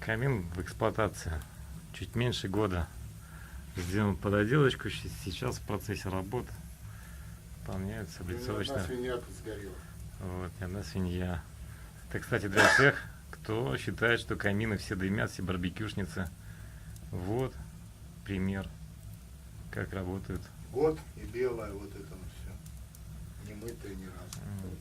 Камин в эксплуатации. Чуть меньше года. Сделан под отделочку. Сейчас в процессе работы. Выполняются облицовочно. Одна свинья тут сгорела. Вот, и одна свинья. Это, кстати, для тех, кто считает, что камины все дымят, все барбекюшницы. Вот пример, как работают. Год и белое вот это вот все. Не мытое ни разу. Вот.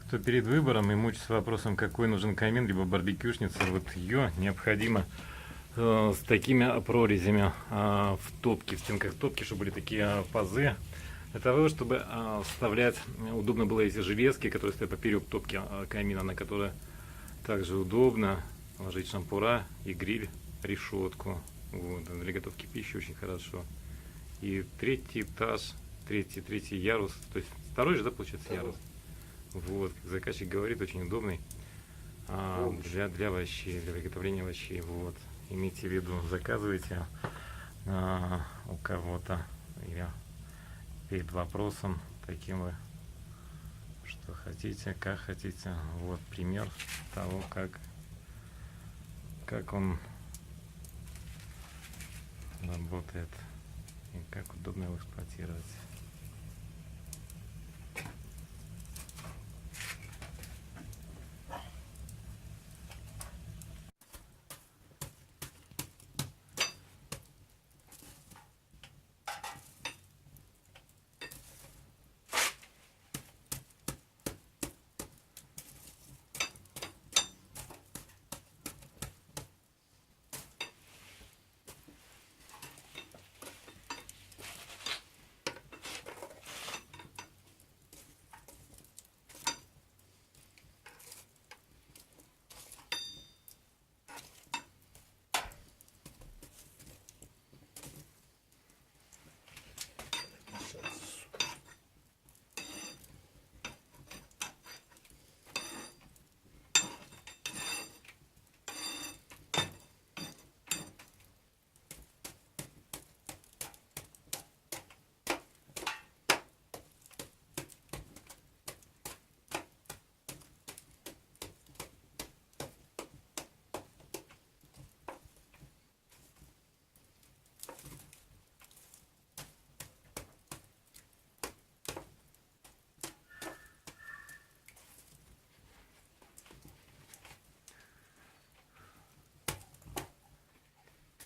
Кто перед выбором и мучается вопросом, какой нужен камин, либо барбекюшница, вот ее необходимо с такими прорезями в топке, в стенках топки, чтобы были такие пазы. Для того, чтобы вставлять, удобно было эти железки, которые стоят поперек топки камина, на которые также удобно ложить шампура и гриль, решетку. Вот, для готовки пищи очень хорошо. И третий этаж, третий ярус, то есть второй же, да, получается, ярус. Вот, как заказчик говорит, очень удобный для овощей, для приготовления овощей. Вот, имейте в виду, заказывайте у кого-то или перед вопросом таким вы, что хотите, как хотите. Вот пример того, как он работает и как удобно его эксплуатировать.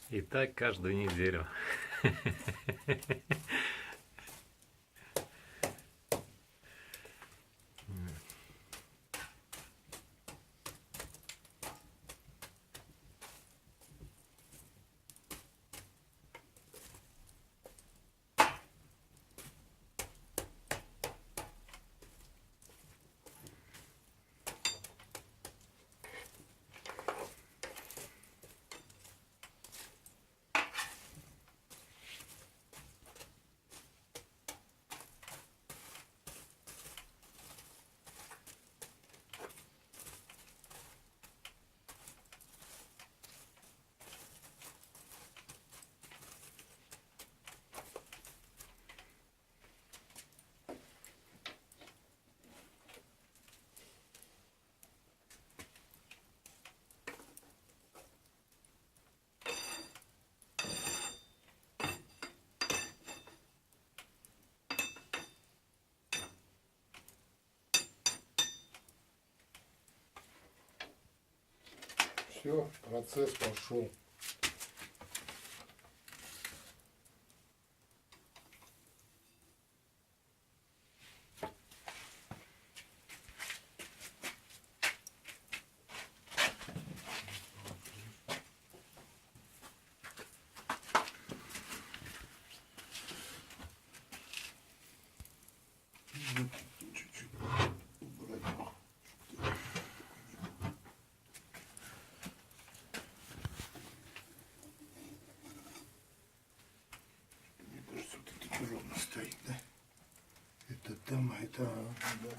И так каждую неделю. Все, процесс пошел. Чуть-чуть убрать. Мне кажется, стоит, да? Это там, а это... Да.